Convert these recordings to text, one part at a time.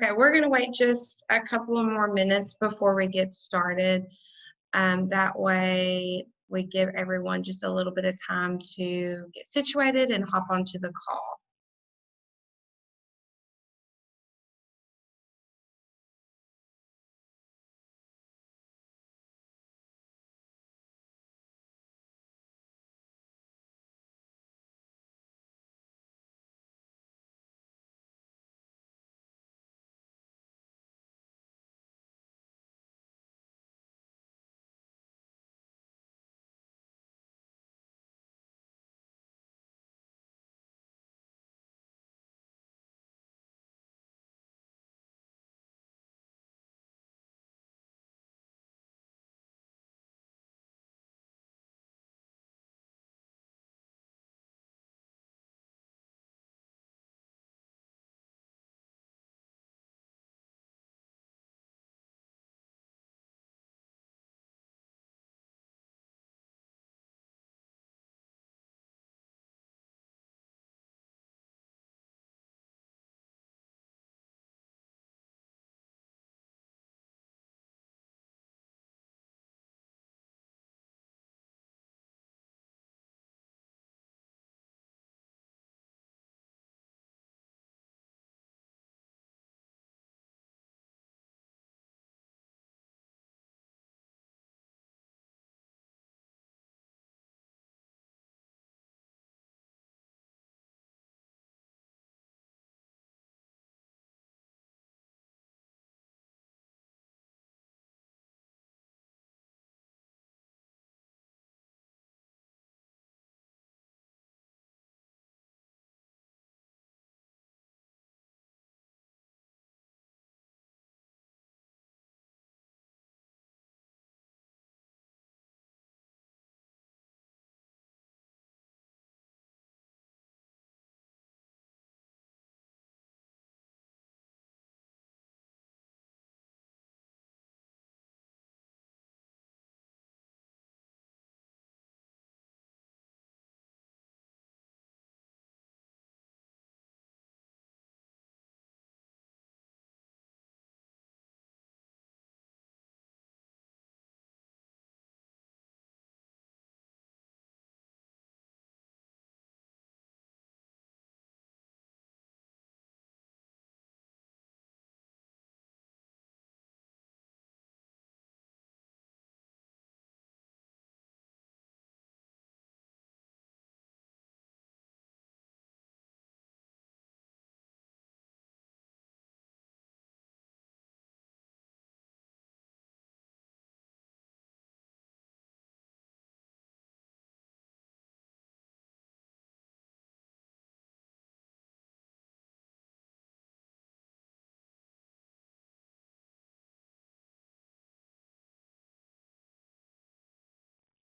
Okay, we're going to wait just a couple of more minutes before we get started. That way we give everyone just a little bit of time to get situated and hop onto the call.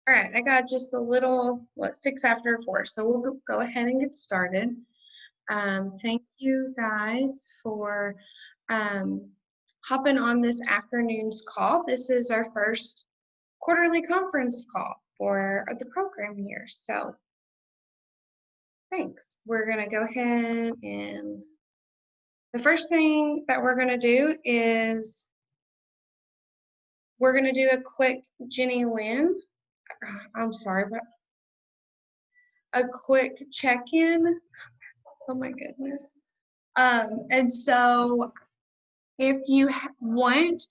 All right, I got just a little, 6 after 4, so we'll go ahead and get started. Thank you guys for hopping on this afternoon's call. This is our first quarterly conference call for the program here. So thanks. We're going to go ahead and the first thing that we're going to do is we're going to do a quick Jenny Lynn. I'm sorry, but a quick check-in. Oh my goodness. And so if you want,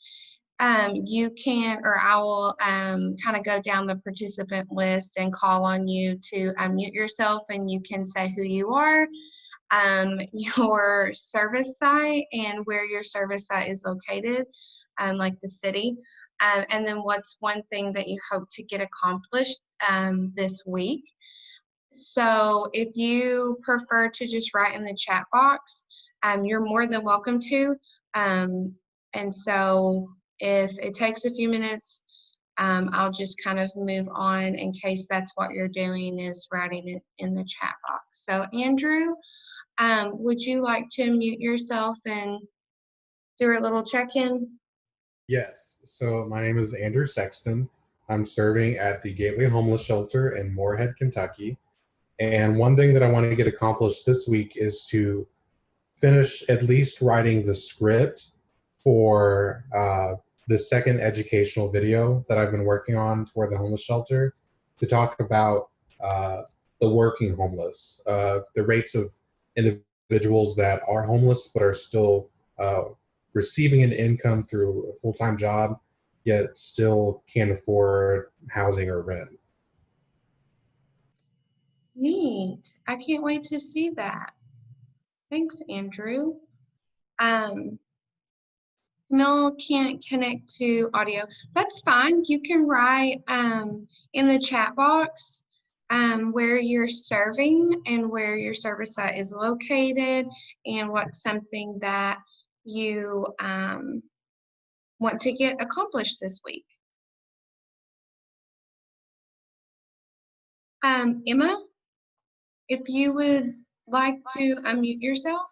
you can, or I will kind of go down the participant list and call on you to unmute yourself, and you can say who you are, your service site, and where your service site is located, like the city. And then what's one thing that you hope to get accomplished this week. So if you prefer to just write in the chat box, you're more than welcome to. And so if it takes a few minutes, I'll just kind of move on in case that's what you're doing, is writing it in the chat box. So Andrew, would you like to mute yourself and do a little check-in? Yes. So my name is Andrew Sexton. I'm serving at the Gateway Homeless Shelter in Moorhead, Kentucky. And one thing that I want to get accomplished this week is to finish at least writing the script for the second educational video that I've been working on for the homeless shelter to talk about the working homeless, the rates of individuals that are homeless but are still receiving an income through a full-time job, yet still can't afford housing or rent. Neat. I can't wait to see that. Thanks, Andrew. Camille can't connect to audio. That's fine. You can write in the chat box where you're serving and where your service site is located and what's something that you want to get accomplished this week. Emma, if you would like to unmute yourself.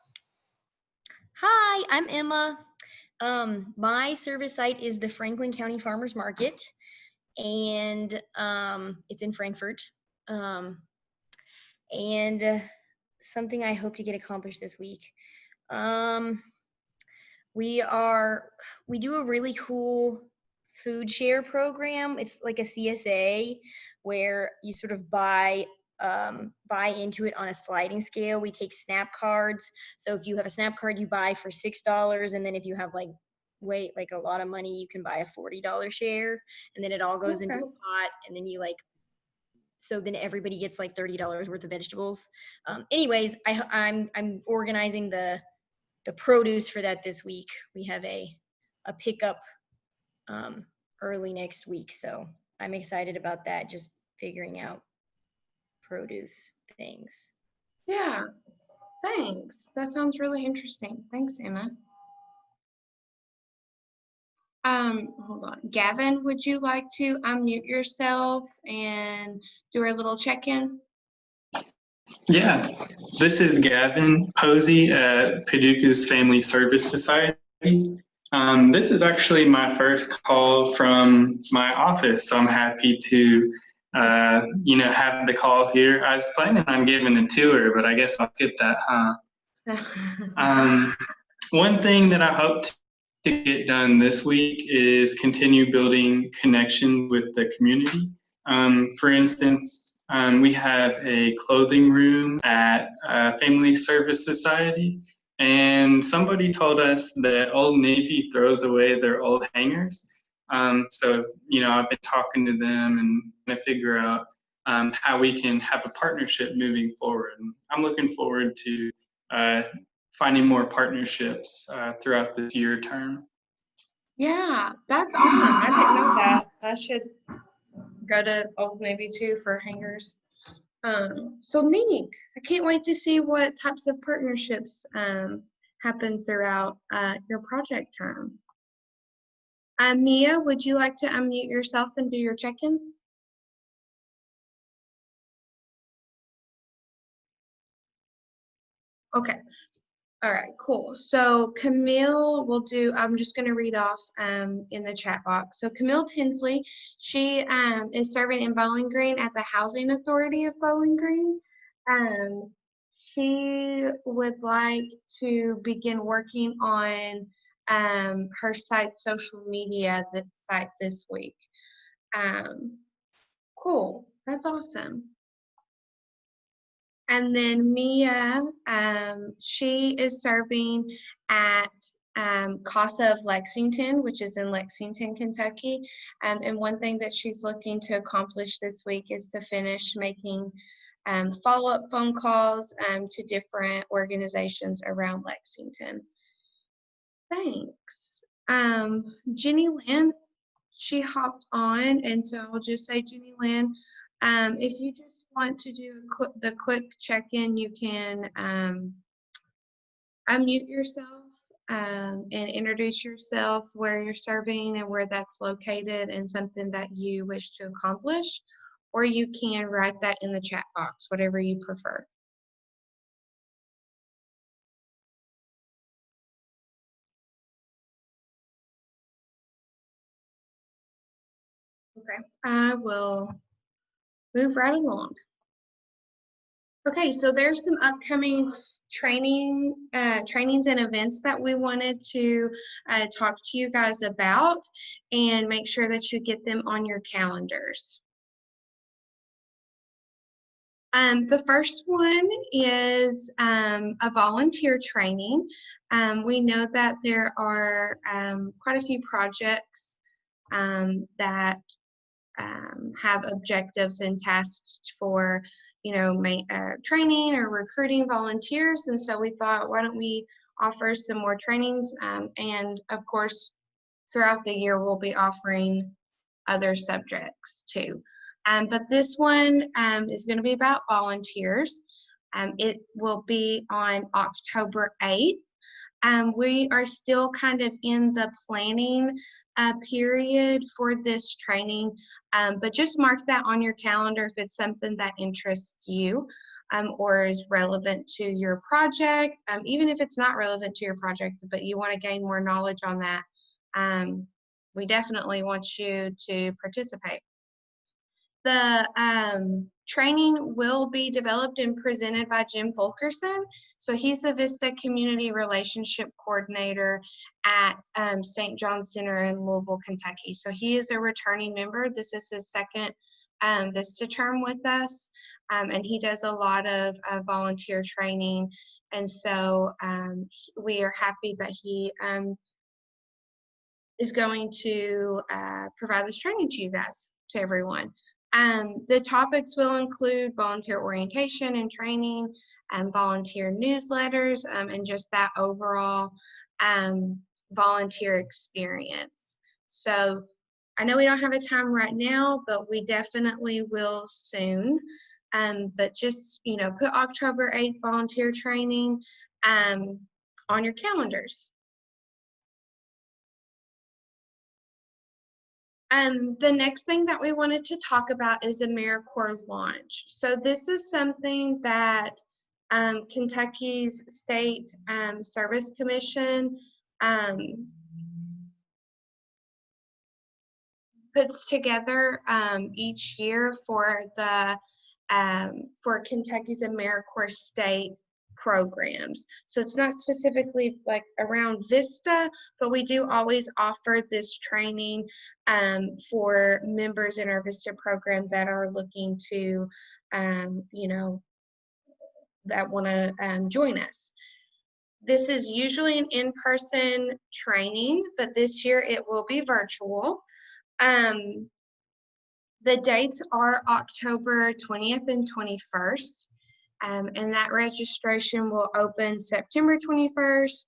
Hi, I'm Emma. My service site is the Franklin County Farmers Market, and it's in Frankfurt. And something I hope to get accomplished this week. We do a really cool food share program. It's like a CSA where you sort of buy into it on a sliding scale. We take SNAP cards. So if you have a SNAP card, you buy for $6, and then if you have like a lot of money, you can buy a $40 share, and then it all goes into a pot, and then so then everybody gets like $30 worth of vegetables. Anyways, I'm organizing the produce for that this week. We have a pickup early next week, so I'm excited about that. Just figuring out produce things. Yeah, thanks. That sounds really interesting. Thanks, Emma. Hold on. Gavin, would you like to unmute yourself and do our little check-in? Yeah, this is Gavin Posey at Paducah's Family Service Society. This is actually my first call from my office, so I'm happy to, have the call here. I was planning on giving a tour, but I guess I'll skip that, huh? One thing that I hope to get done this week is continue building connections with the community. For instance, we have a clothing room at Family Service Society, and somebody told us that Old Navy throws away their old hangers. So, I've been talking to them and trying to figure out how we can have a partnership moving forward. And I'm looking forward to finding more partnerships throughout this year term. Yeah, that's awesome. I didn't know that. I should go to Old Navy too for hangers. So neat. I can't wait to see what types of partnerships happen throughout your project term. Mia, would you like to unmute yourself and do your check-in? Okay. All right, cool. So Camille will do, I'm just going to read off in the chat box. So Camille Tinsley, she is serving in Bowling Green at the Housing Authority of Bowling Green. She would like to begin working on her site's social media site this week. Cool, that's awesome. And then Mia, she is serving at Casa of Lexington, which is in Lexington, Kentucky. And one thing that she's looking to accomplish this week is to finish making follow-up phone calls to different organizations around Lexington. Thanks. Jenny Lynn, she hopped on, and so I'll just say, Jenny Lynn, if you just want to do the quick check-in, you can unmute yourself and introduce yourself, where you're serving and where that's located, and something that you wish to accomplish, or you can write that in the chat box, whatever you prefer. Okay, I will move right along. Okay, so there's some upcoming trainings and events that we wanted to talk to you guys about and make sure that you get them on your calendars. The first one is a volunteer training. We know that there are quite a few projects that have objectives and tasks for, training or recruiting volunteers. And so we thought, why don't we offer some more trainings? And of course, throughout the year, we'll be offering other subjects too. But this one is going to be about volunteers. It will be on October 8th. We are still kind of in the planning period for this training, but just mark that on your calendar if it's something that interests you or is relevant to your project. Even if it's not relevant to your project, but you want to gain more knowledge on that, we definitely want you to participate. The training will be developed and presented by Jim Fulkerson. So he's the VISTA Community Relationship Coordinator at St. John Center in Louisville, Kentucky. So he is a returning member. This is his second VISTA term with us, and he does a lot of volunteer training. And so we are happy that he is going to provide this training to you guys, to everyone. The topics will include volunteer orientation and training, volunteer newsletters, and just that overall volunteer experience. So I know we don't have a time right now, but we definitely will soon. But just, put October 8th volunteer training on your calendars. The next thing that we wanted to talk about is the AmeriCorps launch. So this is something that Kentucky's State Service Commission puts together each year for Kentucky's AmeriCorps state programs. So it's not specifically like around VISTA, but we do always offer this training for members in our VISTA program that are looking to, that want to join us. This is usually an in-person training, but this year it will be virtual. The dates are October 20th and 21st. And that registration will open September 21st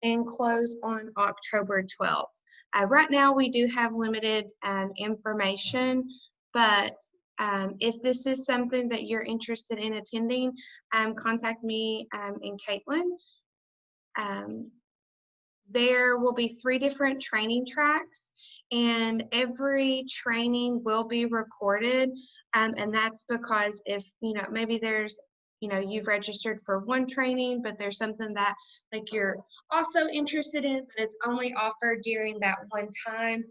and close on October 12th. Right now, we do have limited information, but if this is something that you're interested in attending, contact me and Caitlin. There will be 3 different training tracks, and every training will be recorded. And that's because if, maybe there's, you've registered for one training, but there's something that like you're also interested in, but it's only offered during that one time,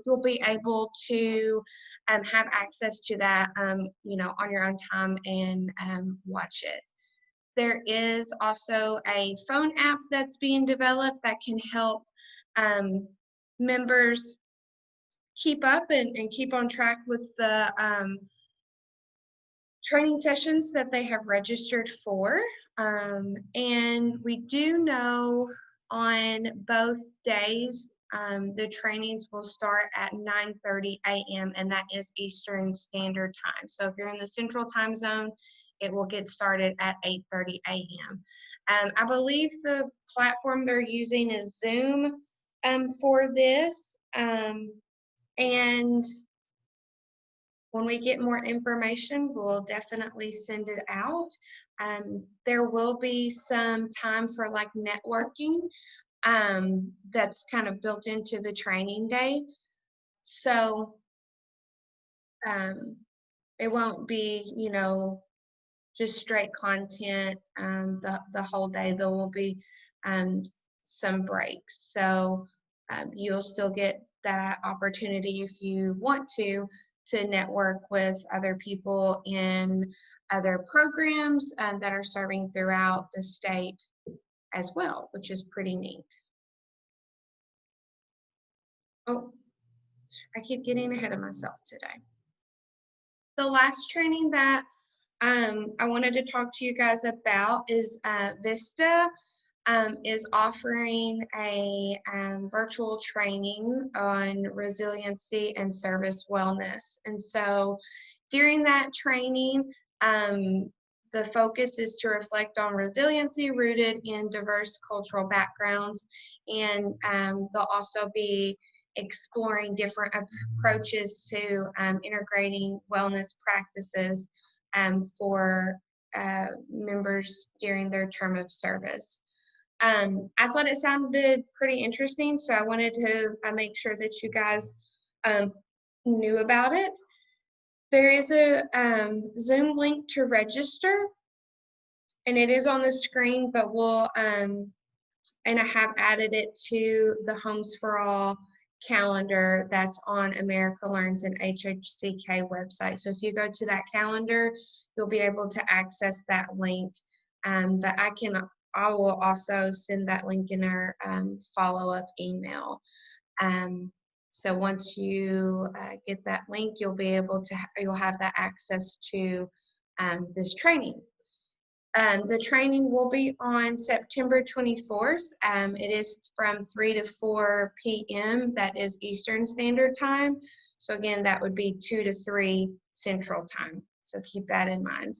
you'll be able to have access to that, on your own time and watch it. There is also a phone app that's being developed that can help members keep up and keep on track with the training sessions that they have registered for. And we do know on both days, the trainings will start at 9:30 a.m. and that is Eastern Standard Time. So if you're in the Central Time Zone, it will get started at 8:30 a.m. I believe the platform they're using is Zoom for this. And when we get more information, we'll definitely send it out. There will be some time for like networking that's kind of built into the training day. So it won't be, just straight content the whole day. There will be some breaks. So you'll still get that opportunity if you want to to network with other people in other programs that are serving throughout the state as well, which is pretty neat. Oh, I keep getting ahead of myself today. The last training that I wanted to talk to you guys about is VISTA is offering a virtual training on resiliency and service wellness. And so during that training, the focus is to reflect on resiliency rooted in diverse cultural backgrounds, and they'll also be exploring different approaches to integrating wellness practices for members during their term of service. I thought it sounded pretty interesting, so I wanted to make sure that you guys knew about it. There is a Zoom link to register, and it is on the screen, but we'll, and I have added it to the Homes for All calendar that's on America Learns and HHCK website. So if you go to that calendar, you'll be able to access that link. But I will also send that link in our follow-up email. So once you get that link, you'll have that access to this training. The training will be on September 24th. It is from 3 to 4 p.m. That is Eastern Standard Time. So again, that would be 2 to 3 Central Time. So keep that in mind.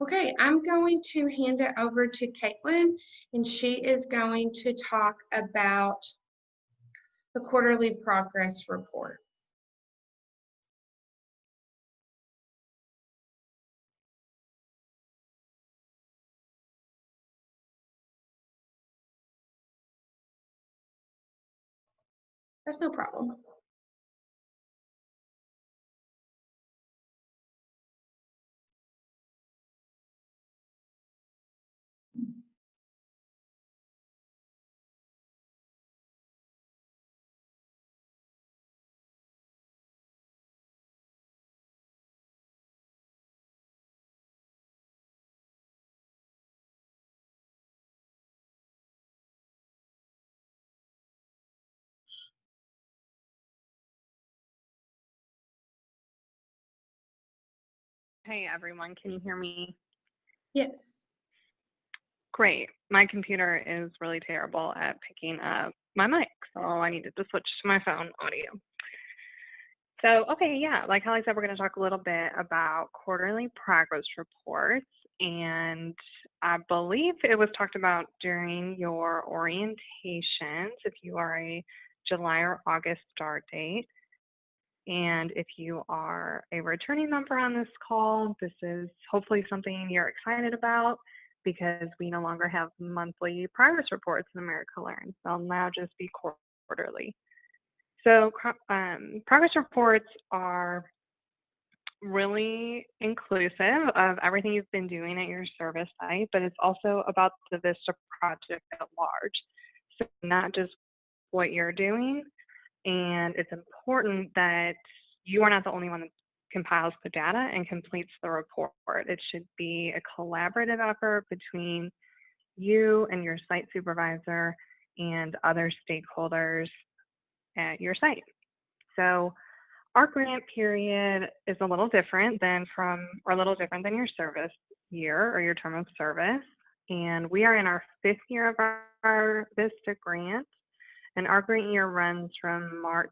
Okay, I'm going to hand it over to Caitlin, and she is going to talk about the quarterly progress report. That's no problem. Hey everyone, can you hear me? Yes. Great. My computer is really terrible at picking up my mic, so I needed to switch to my phone audio. So, okay, yeah, like Holly said, we're going to talk a little bit about quarterly progress reports, and I believe it was talked about during your orientations if you are a July or August start date. And if you are a returning member on this call, this is hopefully something you're excited about because we no longer have monthly progress reports in America Learns. They'll now just be quarterly. So progress reports are really inclusive of everything you've been doing at your service site, but it's also about the VISTA project at large. So not just what you're doing. And it's important that you are not the only one that compiles the data and completes the report. It should be a collaborative effort between you and your site supervisor and other stakeholders at your site. So our grant period is a little different than your service year or your term of service. And we are in our 5th year of our VISTA grant. And our grant year runs from March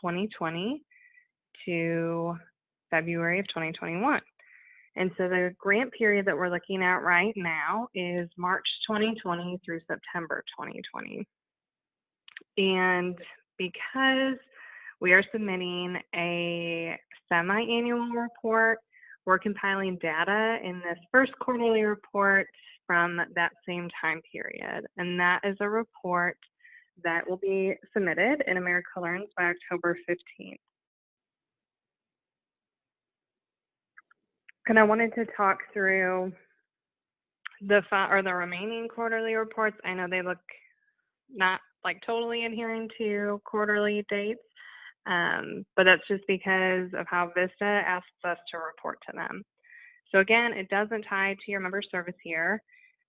2020 to February of 2021. And so the grant period that we're looking at right now is March 2020 through September 2020. And because we are submitting a semi-annual report, we're compiling data in this first quarterly report from that same time period. And that is a report that will be submitted in America Learns by October 15th. And I wanted to talk through the remaining quarterly reports. I know they look not like totally adhering to quarterly dates, but that's just because of how VISTA asks us to report to them. So again, it doesn't tie to your member service year,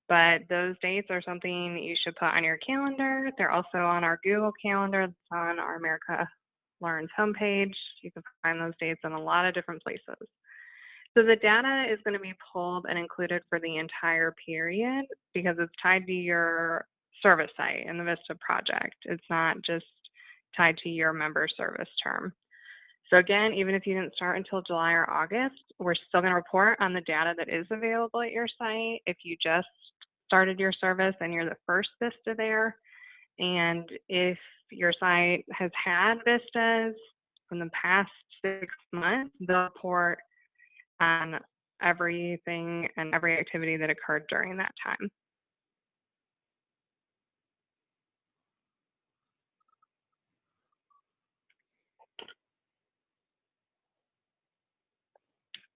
but those dates are something you should put on your calendar. They're also on our Google Calendar. It's on our America Learns homepage. You can find those dates in a lot of different places. So the data is going to be pulled and included for the entire period because it's tied to your service site in the VISTA project. It's not just tied to your member service term. So again, even if you didn't start until July or August, we're still going to report on the data that is available at your site. If you just started your service and you're the first VISTA there, and if your site has had VISTAs from the past 6 months, they'll report on everything and every activity that occurred during that time.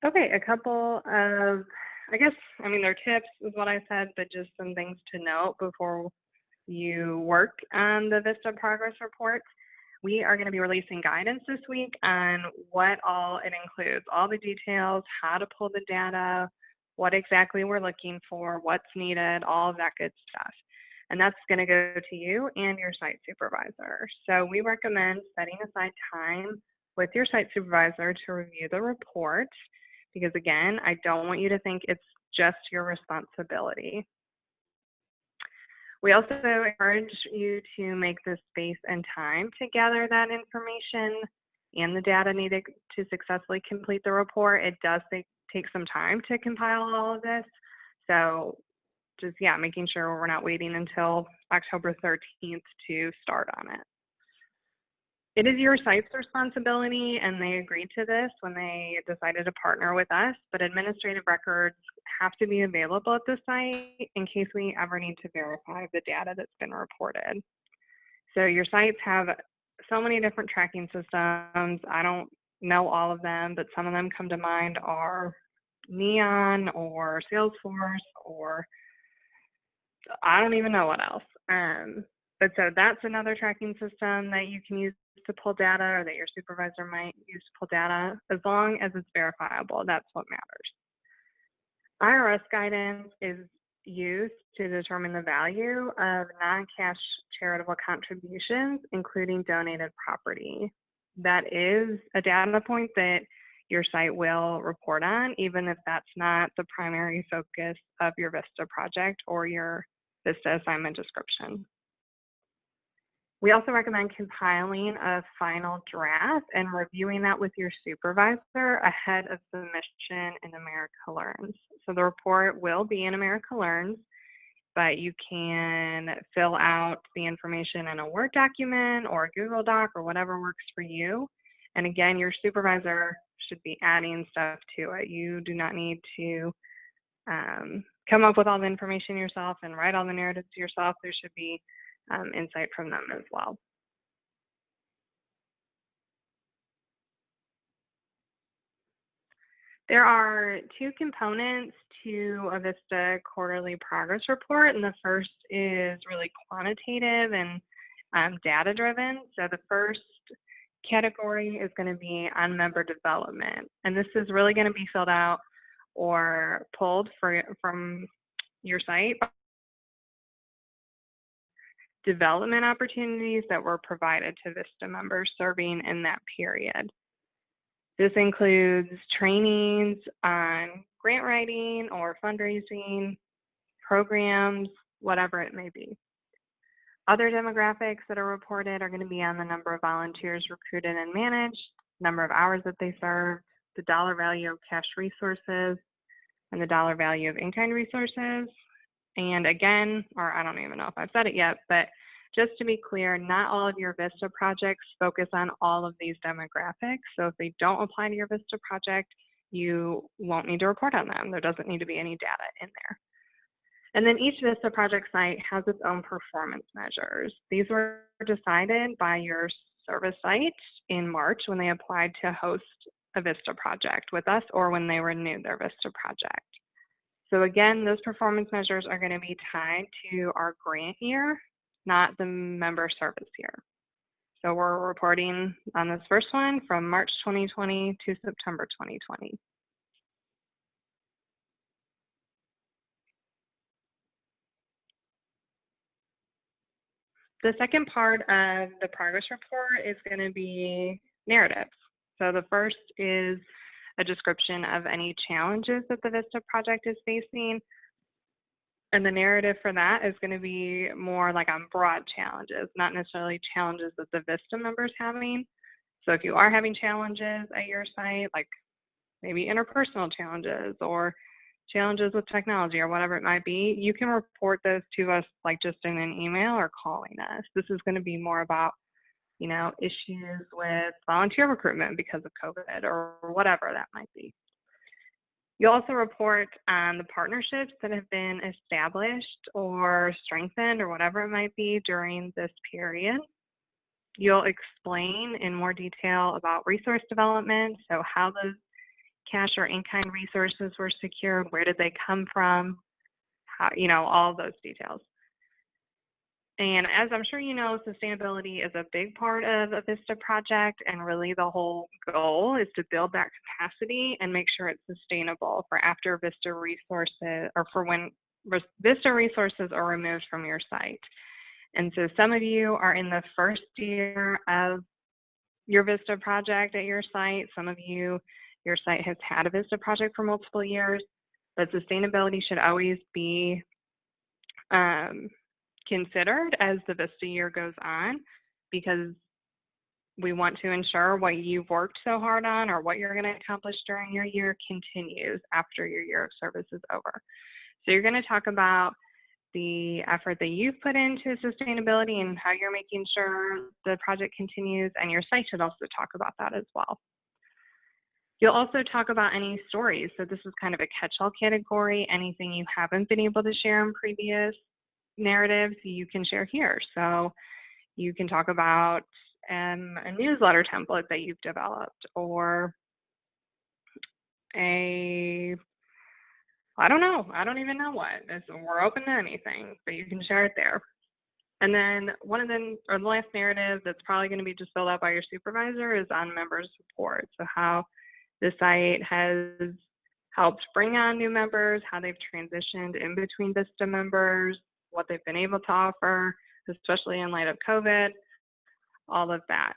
Okay, a couple of, they're tips is what I said, but just some things to note before you work on the VISTA progress report. We are going to be releasing guidance this week on what all it includes, all the details, how to pull the data, what exactly we're looking for, what's needed, all of that good stuff. And that's going to go to you and your site supervisor. So we recommend setting aside time with your site supervisor to review the report, because again, I don't want you to think it's just your responsibility. We also encourage you to make the space and time to gather that information and the data needed to successfully complete the report. It does take some time to compile all of this. So just, making sure we're not waiting until October 13th to start on it. It is your site's responsibility, and they agreed to this when they decided to partner with us, but administrative records have to be available at the site in case we ever need to verify the data that's been reported. So your sites have so many different tracking systems. I don't know all of them, but some of them come to mind are Neon or Salesforce, or I don't even know what else. But so that's another tracking system that you can use to pull data, or that your supervisor might use to pull data, as long as it's verifiable. That's what matters. IRS guidance is used to determine the value of non-cash charitable contributions, including donated property. That is a data point that your site will report on, even if that's not the primary focus of your VISTA project or your VISTA assignment description. We also recommend compiling a final draft and reviewing that with your supervisor ahead of submission in America Learns. So the report will be in America Learns, but you can fill out the information in a Word document or a Google Doc or whatever works for you. And again, your supervisor should be adding stuff to it. You do not need to come up with all the information yourself and write all the narratives yourself. There should be insight from them as well. There are two components to a VISTA quarterly progress report, and the first is really quantitative and data driven. So the first category is going to be on member development, and this is really going to be filled out or pulled from your site development opportunities that were provided to VISTA members serving in that period. This includes trainings on grant writing or fundraising, programs, whatever it may be. Other demographics that are reported are going to be on the number of volunteers recruited and managed, number of hours that they served, the dollar value of cash resources, and the dollar value of in-kind resources. And again, or I don't even know if I've said it yet, but just to be clear, not all of your VISTA projects focus on all of these demographics. So if they don't apply to your VISTA project, you won't need to report on them. There doesn't need to be any data in there. And then each VISTA project site has its own performance measures. These were decided by your service site in March when they applied to host a VISTA project with us or when they renew their VISTA project. So again, those performance measures are going to be tied to our grant year, not the member service year. So we're reporting on this first one from March 2020 to September 2020. The second part of the progress report is going to be narratives. So the first is a description of any challenges that the VISTA project is facing. And the narrative for that is going to be more like on broad challenges, not necessarily challenges that the VISTA members having. So if you are having challenges at your site, like maybe interpersonal challenges or challenges with technology or whatever it might be, you can report those to us like just in an email or calling us. This is going to be more about, you know, issues with volunteer recruitment because of COVID or whatever that might be. You'll also report on the partnerships that have been established or strengthened or whatever it might be during this period. You'll explain in more detail about resource development, so how those cash or in-kind resources were secured, where did they come from, how, you know, all those details. And as I'm sure you know, sustainability is a big part of a VISTA project, and really the whole goal is to build that capacity and make sure it's sustainable for after VISTA resources, or for when VISTA resources are removed from your site. And so some of you are in the first year of your VISTA project at your site. Some of you, your site has had a VISTA project for multiple years, but sustainability should always be considered as the VISTA year goes on, because we want to ensure what you've worked so hard on or what you're going to accomplish during your year continues after your year of service is over. So you're going to talk about the effort that you've put into sustainability and how you're making sure the project continues, and your site should also talk about that as well. You'll also talk about any stories. So this is kind of a catch-all category. Anything you haven't been able to share in previous narratives, you can share here. So you can talk about a newsletter template that you've developed, or I don't even know what. We're open to anything, but you can share it there. And then one of them, or the last narrative that's probably going to be just filled out by your supervisor, is on member support. So how the site has helped bring on new members, how they've transitioned in between VISTA members, what they've been able to offer, especially in light of COVID, all of that.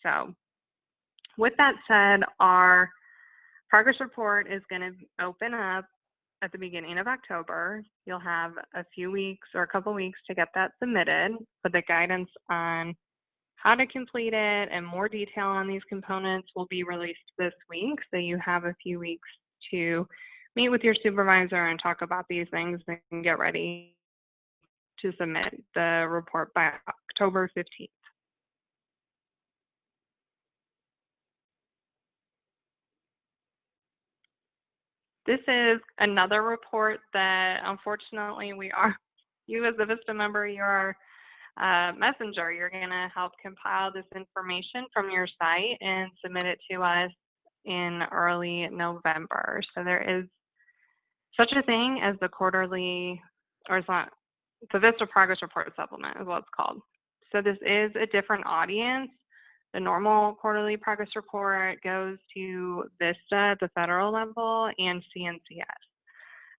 So with that said, our progress report is going to open up at the beginning of October. You'll have a few weeks or a couple weeks to get that submitted, but the guidance on how to complete it and more detail on these components will be released this week. So you have a few weeks to meet with your supervisor and talk about these things and get ready to submit the report by October 15th. This is another report that unfortunately you as a VISTA member, you're a messenger. You're going to help compile this information from your site and submit it to us in early November. So there is such a thing as the quarterly, or it's not, the VISTA Progress Report Supplement is what it's called. So this is a different audience. The normal quarterly progress report goes to VISTA at the federal level and CNCS.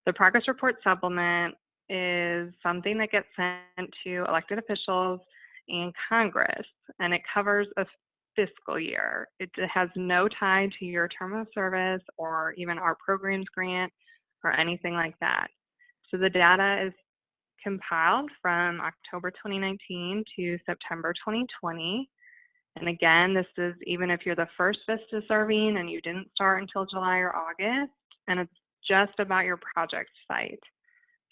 The Progress Report Supplement is something that gets sent to elected officials and Congress, and it covers a fiscal year. It has no tie to your term of service or even our programs grant or anything like that. So the data is compiled from October 2019 to September 2020. And again, this is even if you're the first VISTA serving and you didn't start until July or August, and it's just about your project site.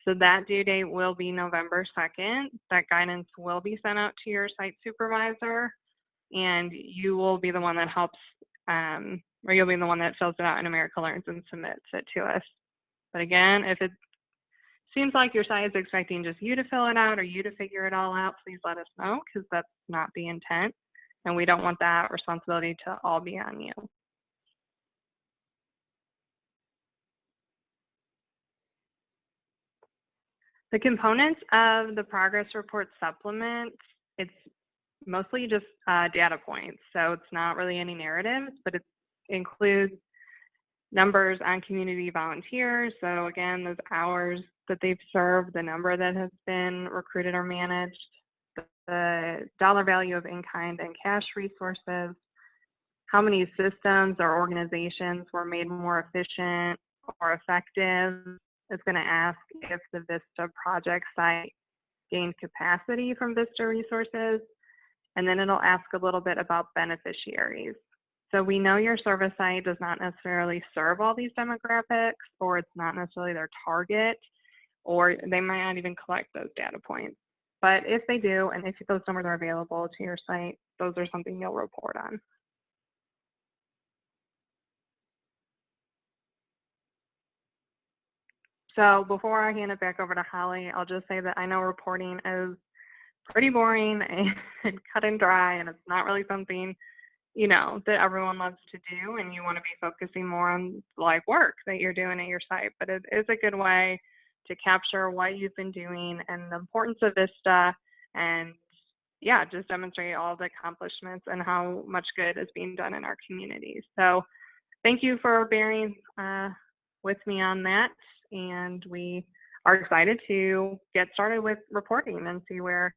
So that due date will be November 2nd. That guidance will be sent out to your site supervisor, and you will be the one that helps, or you'll be the one that fills it out in America Learns and submits it to us. But again, if it seems like your site is expecting just you to fill it out or you to figure it all out, please let us know, because that's not the intent. And we don't want that responsibility to all be on you. The components of the progress report supplement, it's mostly just data points. So it's not really any narratives, but it includes numbers on community volunteers. So again, those hours that they've served, the number that has been recruited or managed, the dollar value of in-kind and cash resources, how many systems or organizations were made more efficient or effective. It's going to ask if the VISTA project site gained capacity from VISTA resources. And then it'll ask a little bit about beneficiaries. So we know your service site does not necessarily serve all these demographics, or it's not necessarily their target, or they might not even collect those data points. But if they do, and if those numbers are available to your site, those are something you'll report on. So before I hand it back over to Holly, I'll just say that I know reporting is pretty boring and cut and dry, and it's not really something, you know, that everyone loves to do, and you want to be focusing more on like work that you're doing at your site. But it is a good way to capture what you've been doing and the importance of VISTA, and yeah, just demonstrate all the accomplishments and how much good is being done in our communities. So thank you for bearing with me on that, and we are excited to get started with reporting and see where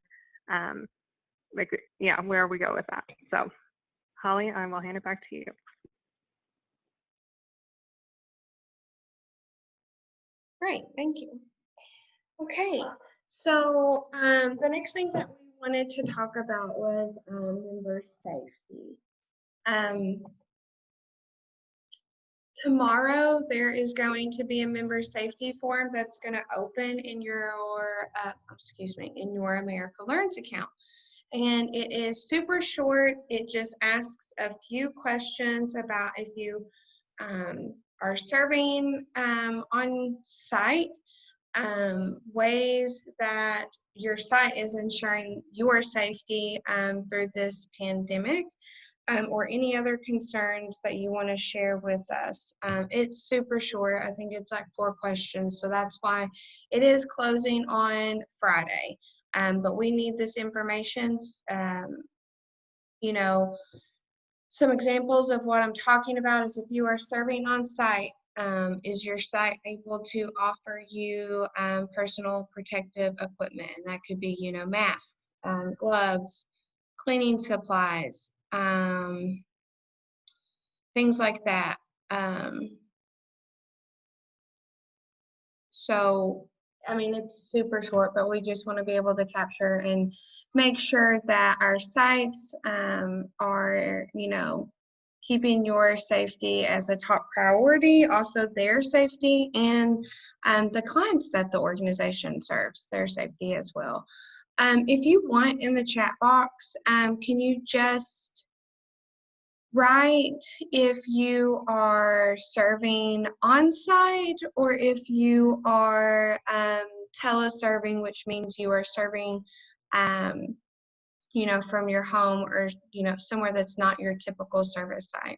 where we go with that. So Holly, I will hand it back to you. Great, thank you. Okay, so the next thing that we wanted to talk about was member safety. Tomorrow there is going to be a member safety form that's going to open in your in your America Learns account. And it is super short. It just asks a few questions about if you are serving on site, ways that your site is ensuring your safety through this pandemic, or any other concerns that you want to share with us. It's super short. I think it's like 4 questions, so that's why it is closing on Friday. But we need this information. You know, some examples of what I'm talking about is if you are serving on site, is your site able to offer you personal protective equipment? And that could be, you know, masks, gloves, cleaning supplies, things like that. So, I mean, it's super short, but we just want to be able to capture and make sure that our sites are, you know, keeping your safety as a top priority, also their safety, and the clients that the organization serves, their safety as well. If you want, in the chat box, can you just write if you are serving on site or if you are teleserving, which means you are serving you know, from your home, or, you know, somewhere that's not your typical service site,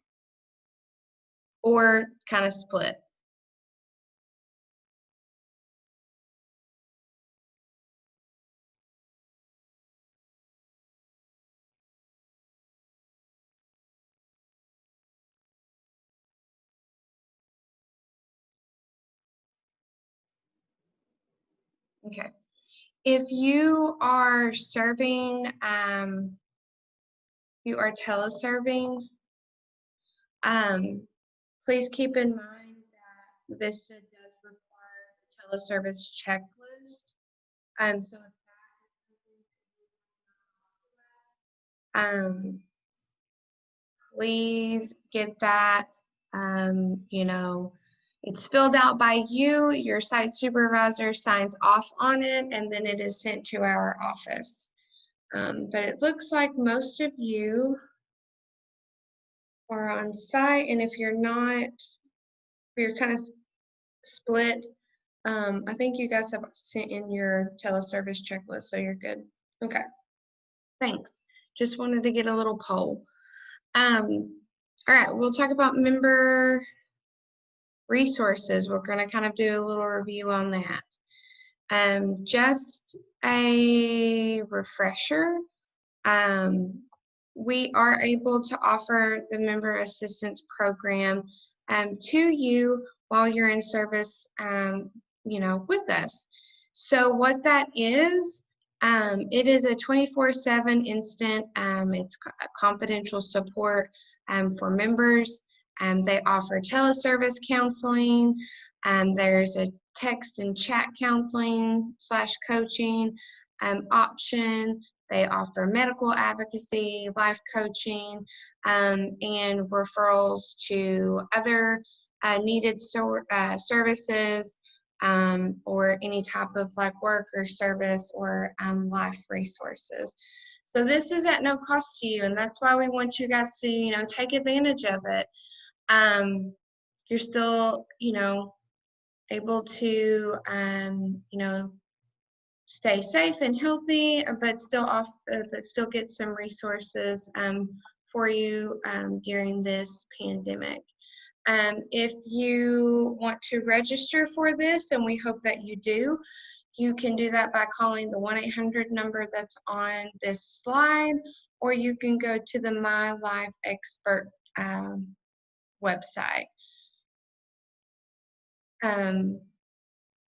or kind of split. Okay. If you are serving, you are teleserving, please keep in mind that VISTA does require a teleservice checklist. So if please get that. You know, it's filled out by you, your site supervisor signs off on it, and then it is sent to our office. But it looks like most of you are on site, and if you're not, if you're kind of split, I think you guys have sent in your teleservice checklist, so you're good. Okay, thanks. Just wanted to get a little poll. All right, we'll talk about member resources. We're going to kind of do a little review on that. Just a refresher, we are able to offer the member assistance program to you while you're in service, with us. So what that is, it is a 24/7 instant, it's confidential support for members. They offer teleservice counseling. There's a text and chat counseling / coaching option. They offer medical advocacy, life coaching, and referrals to other needed services, or any type of like work or service or life resources. So this is at no cost to you, and that's why we want you guys to, take advantage of it. You're still, able to, stay safe and healthy, but still get some resources for you during this pandemic. If you want to register for this, and we hope that you do, you can do that by calling the 1-800 number that's on this slide, or you can go to the My Life Expert website.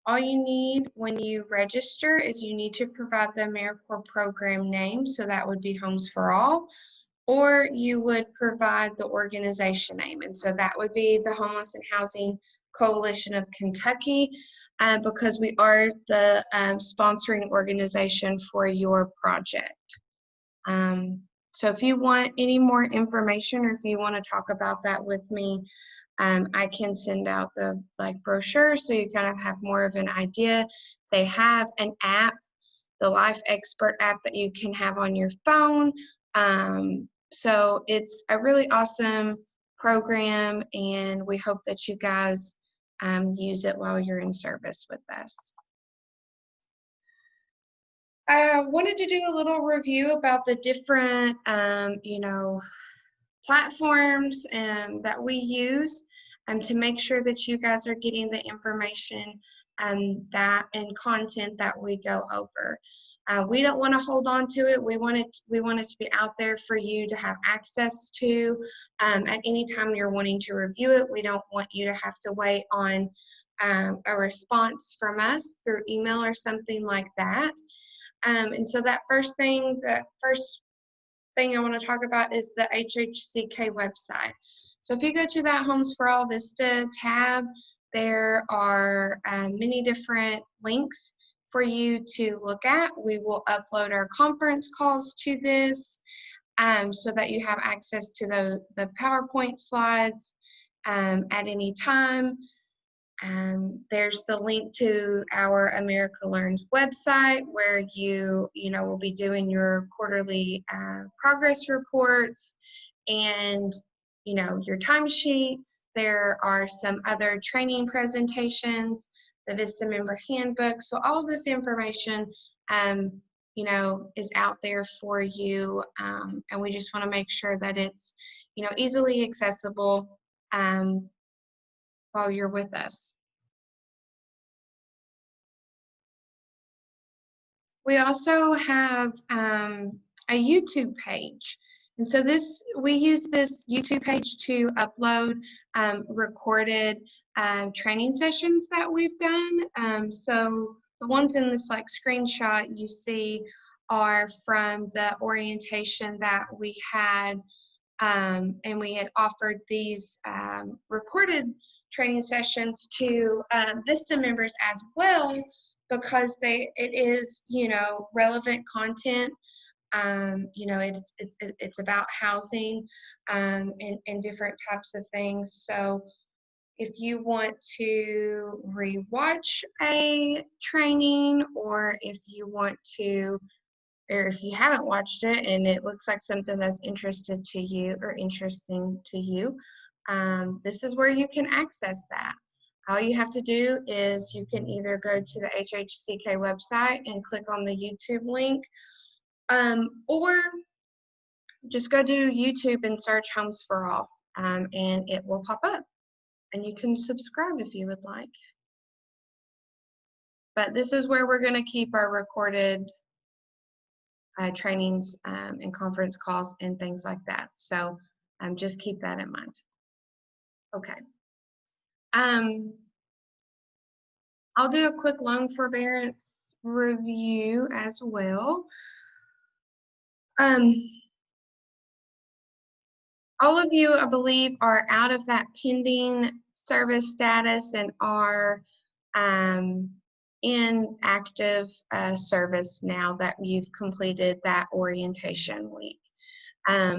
All you need when you register is you need to provide the AmeriCorps program name, so that would be Homes for All, or you would provide the organization name, and so that would be the Homeless and Housing Coalition of Kentucky, because we are the sponsoring organization for your project. So if you want any more information, or if you want to talk about that with me, I can send out the brochure so you kind of have more of an idea. They have an app, the Life Expert app, that you can have on your phone. So it's a really awesome program, and we hope that you guys use it while you're in service with us. I wanted to do a little review about the different, platforms that we use to make sure that you guys are getting the information and content that we go over. We don't want to hold on to it. We want it to be out there for you to have access to at any time you're wanting to review it. We don't want you to have to wait on a response from us through email or something like that. And so the first thing I want to talk about is the HHCK website. So if you go to that Homes for All VISTA tab, there are many different links for you to look at. We will upload our conference calls to this so that you have access to the PowerPoint slides at any time. There's the link to our America Learns website, where you will be doing your quarterly progress reports and your timesheets. There are some other training presentations, the VISTA member handbook. So all of this information is out there for you, and we just want to make sure that it's easily accessible while you're with us. We also have a YouTube page. And so we use this YouTube page to upload recorded training sessions that we've done. So the ones in this screenshot you see are from the orientation that we had, and we had offered these recorded training sessions to VISTA members as well, because it is relevant content. It's about housing and different types of things. So if you want to rewatch a training, or if you haven't watched it and it looks like something that's interesting to you, this is where you can access that. All you have to do is you can either go to the HHCK website and click on the YouTube link, or just go to YouTube and search Homes for All, and it will pop up. And you can subscribe if you would like. But this is where we're going to keep our recorded trainings and conference calls and things like that. So just keep that in mind. Okay. I'll do a quick loan forbearance review as well. All of you, I believe, are out of that pending service status and are in active service now that you've completed that orientation week.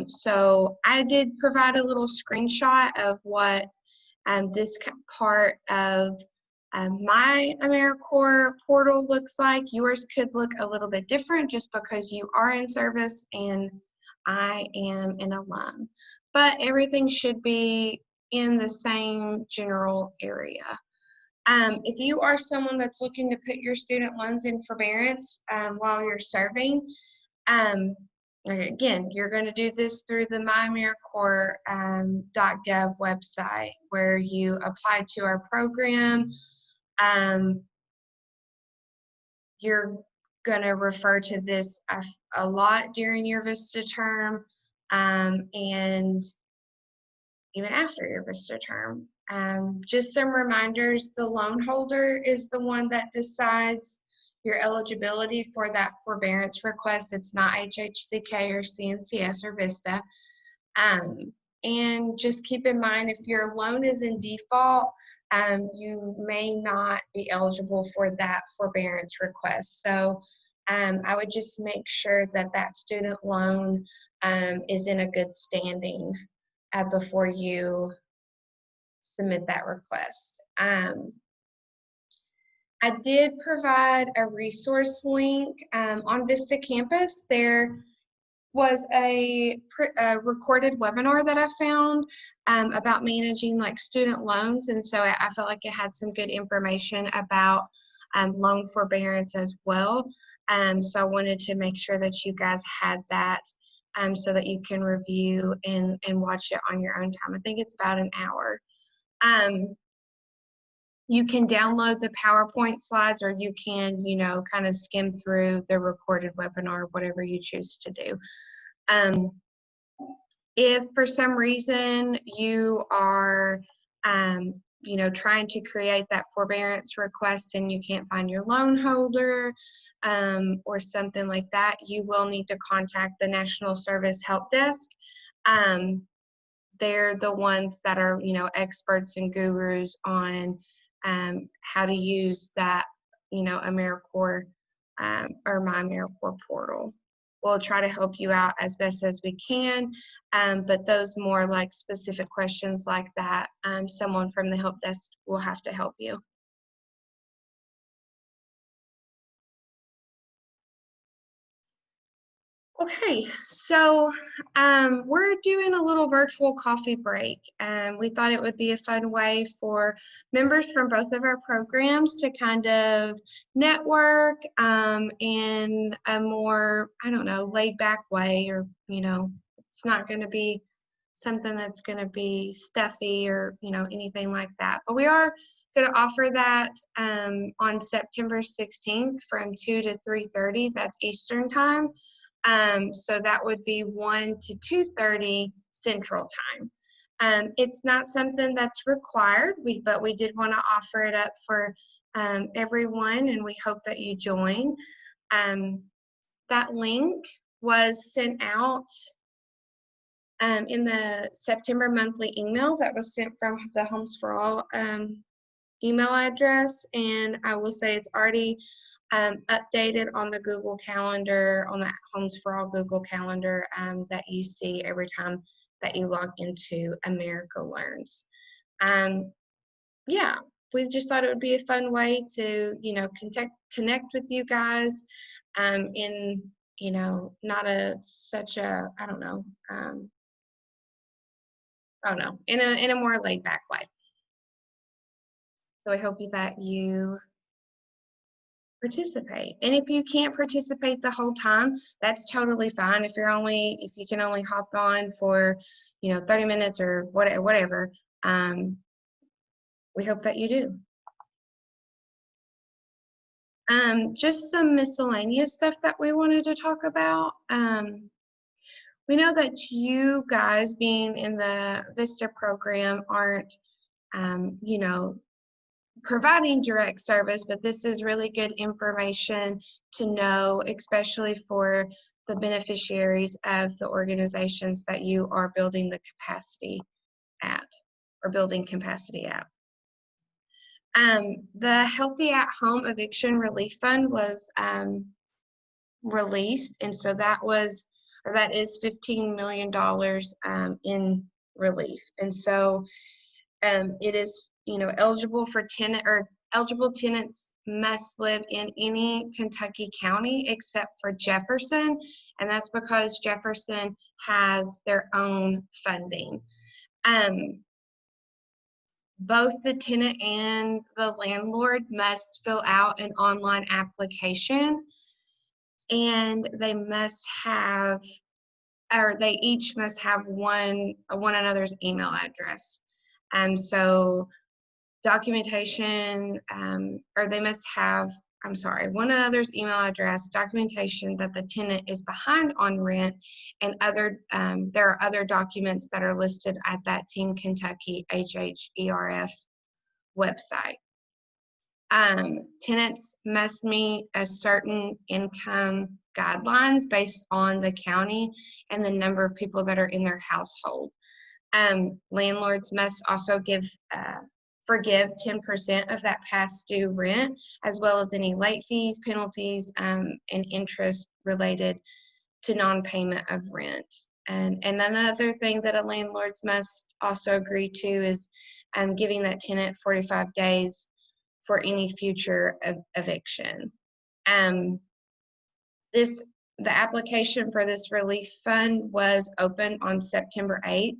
So I did provide a little screenshot of what this part of my AmeriCorps portal looks like. Yours could look a little bit different just because you are in service and I am an alum. But everything should be in the same general area. If you are someone that's looking to put your student loans in forbearance while you're serving, again, you're going to do this through the myAmeriCorps.gov website where you apply to our program. You're going to refer to this a lot during your VISTA term and even after your VISTA term. Just some reminders, the loan holder is the one that decides your eligibility for that forbearance request. It's not HHCK or CNCS or VISTA. And just keep in mind, if your loan is in default, you may not be eligible for that forbearance request. So I would just make sure that that student loan is in a good standing before you submit that request. I did provide a resource link on VISTA Campus. There was a recorded webinar that I found about managing like student loans, and so I felt like it had some good information about loan forbearance as well. So I wanted to make sure that you guys had that so that you can review and watch it on your own time. I think it's about an hour. You can download the PowerPoint slides, or you can, kind of skim through the recorded webinar, whatever you choose to do. If for some reason you are, trying to create that forbearance request and you can't find your loan holder or something like that, you will need to contact the National Service Help Desk. They're the ones that are, experts and gurus on how to use that, AmeriCorps or my AmeriCorps portal. We'll try to help you out as best as we can, but those more like specific questions like that, someone from the help desk will have to help you. Okay, so we're doing a little virtual coffee break. We thought it would be a fun way for members from both of our programs to kind of network in a more, laid back way, or, it's not going to be something that's going to be stuffy or, anything like that. But we are going to offer that on September 16th from 2 to 3:30. That's Eastern time. So that would be 1 to 2:30 Central Time. It's not something that's required, but we did want to offer it up for everyone, and we hope that you join. That link was sent out in the September monthly email that was sent from the Homes for All email address, and I will say it's already updated on the Google Calendar, on the Homes for All Google Calendar that you see every time that you log into America Learns. Yeah, we just thought it would be a fun way to, connect with you guys in, not in a more laid back way. So I hope that you participate. And if you can't participate the whole time, that's totally fine. If you can only hop on for 30 minutes or whatever, we hope that you do. Just some miscellaneous stuff that we wanted to talk about. We know that you guys being in the VISTA program aren't, you know, providing direct service, but this is really good information to know, especially for the beneficiaries of the organizations that you are building the capacity at, or building capacity at. The Healthy at Home Eviction Relief Fund was released, and so that is $15 million in relief. And so it is, you know, eligible tenants must live in any Kentucky county except for Jefferson, and that's because Jefferson has their own funding. Both the tenant and the landlord must fill out an online application, and they each must have one another's email address. So documentation, or they must have, one another's email address, documentation that the tenant is behind on rent, and there are other documents that are listed at that Team Kentucky HHERF website. Tenants must meet a certain income guidelines based on the county and the number of people that are in their household. Landlords must also forgive 10% of that past due rent, as well as any late fees, penalties, and interest related to non-payment of rent. And another thing that a landlord must also agree to is giving that tenant 45 days for any future eviction. The application for this relief fund was open on September 8th.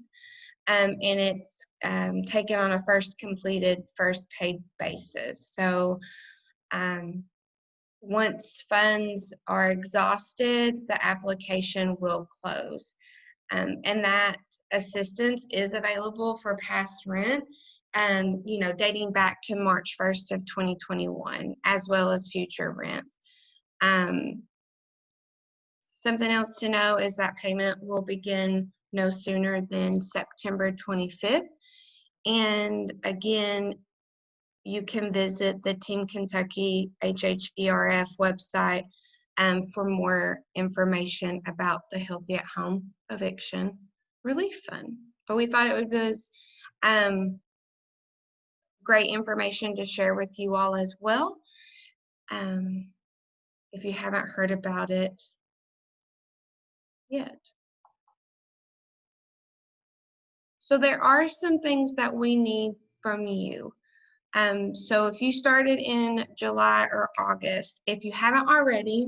And it's taken on a first completed, first paid basis. So once funds are exhausted, the application will close. And that assistance is available for past rent, you know, dating back to March 1st of 2021, as well as future rent. Something else to know is that payment will begin no sooner than September 25th. And again, you can visit the Team Kentucky HHERF website for more information about the Healthy at Home Eviction Relief Fund. But we thought it was great information to share with you all as well. If you haven't heard about it yet. So there are some things that we need from you. So if you started in July or August, if you haven't already,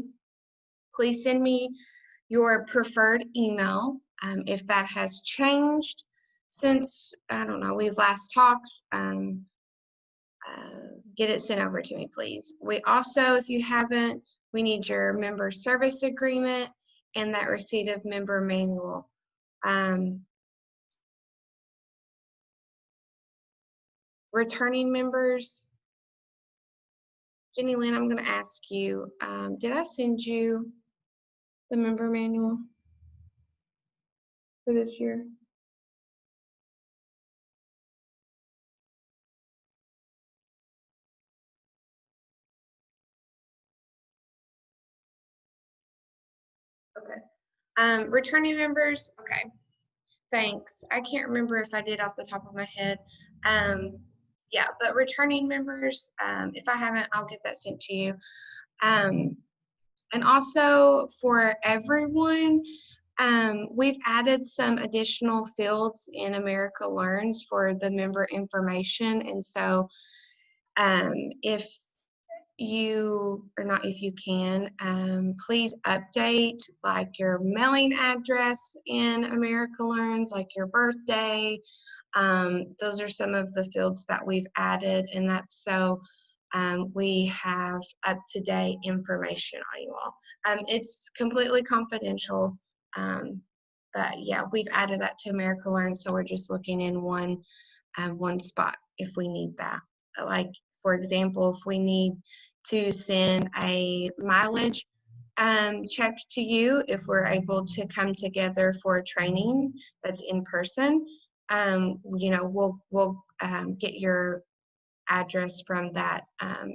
please send me your preferred email. If that has changed since, I don't know, we've last talked, get it sent over to me, please. We also, if you haven't, we need your member service agreement and that receipt of member manual. Returning members, Jenny Lynn, I'm going to ask you, did I send you the member manual for this year? Okay. Returning members, okay. Thanks. I can't remember if I did off the top of my head. Yeah, but returning members, if I haven't, I'll get that sent to you. And also for everyone, we've added some additional fields in America Learns for the member information. And so if you, or not if you can, please update like your mailing address in America Learns, like your birthday. Those are some of the fields that we've added, and that's so we have up-to-date information on you all. It's completely confidential, but yeah, we've added that to America Learns, so we're just looking in one spot if we need that. Like, for example, if we need to send a mileage check to you if we're able to come together for a training that's in person. We'll get your address from that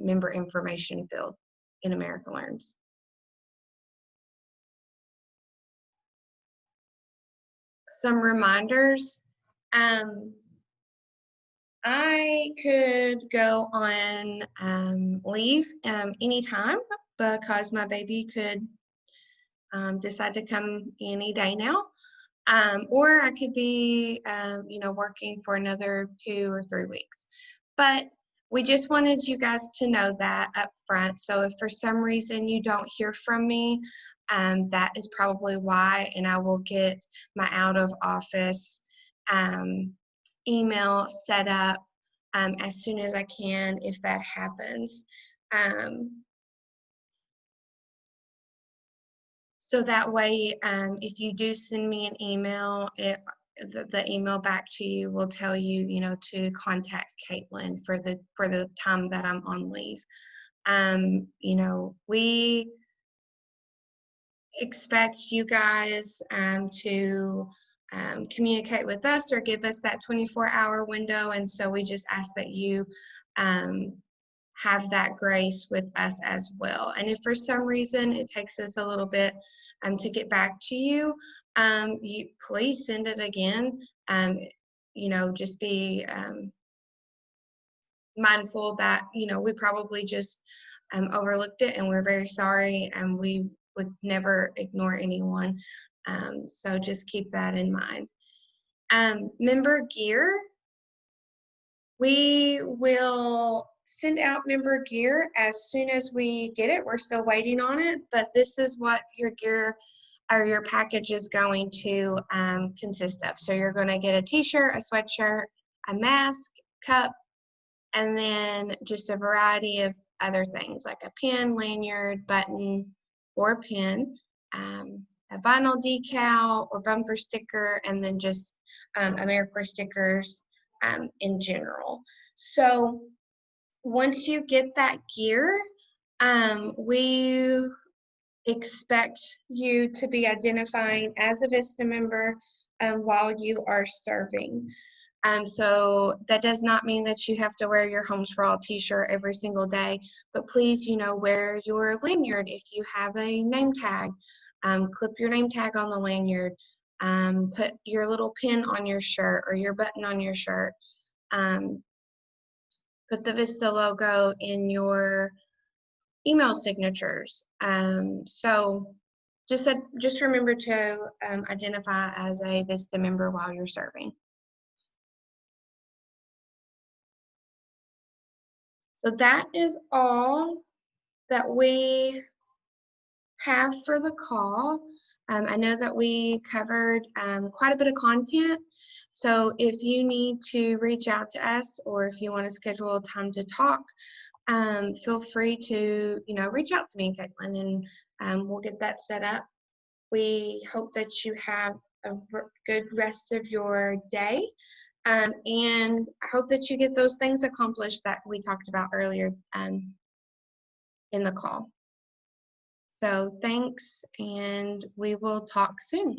member information field in America Learns. Some reminders. I could go on leave anytime because my baby could decide to come any day now. Or I could be, working for another 2 or 3 weeks. But we just wanted you guys to know that up front. So if for some reason you don't hear from me, that is probably why, and I will get my out of office email set up as soon as I can if that happens. So that way, if you do send me an email, the email back to you will tell you, to contact Caitlin for the time that I'm on leave. We expect you guys to communicate with us or give us that 24-hour window, and so we just ask that you have that grace with us as well. And if for some reason it takes us a little bit to get back to you, you please send it again. Just be mindful that we probably just overlooked it, and we're very sorry, and we would never ignore anyone. So just keep that in mind. Member gear. We will send out member gear as soon as we get it. We're still waiting on it, but this is what your gear or your package is going to consist of. So you're going to get a t-shirt, a sweatshirt, a mask, cup, and then just a variety of other things like a pin, lanyard, button, or pin, a vinyl decal or bumper sticker, and then just AmeriCorps stickers in general. So once you get that gear, we expect you to be identifying as a VISTA member while you are serving. So that does not mean that you have to wear your Homes for All t-shirt every single day, but please, wear your lanyard if you have a name tag. Clip your name tag on the lanyard. Put your little pin on your shirt or your button on your shirt. Put the VISTA logo in your email signatures. So just remember to identify as a VISTA member while you're serving. So that is all that we have for the call. I know that we covered quite a bit of content. So if you need to reach out to us or if you want to schedule a time to talk, feel free to, reach out to me, Caitlin, and we'll get that set up. We hope that you have a good rest of your day. And I hope that you get those things accomplished that we talked about earlier in the call. So thanks, and we will talk soon.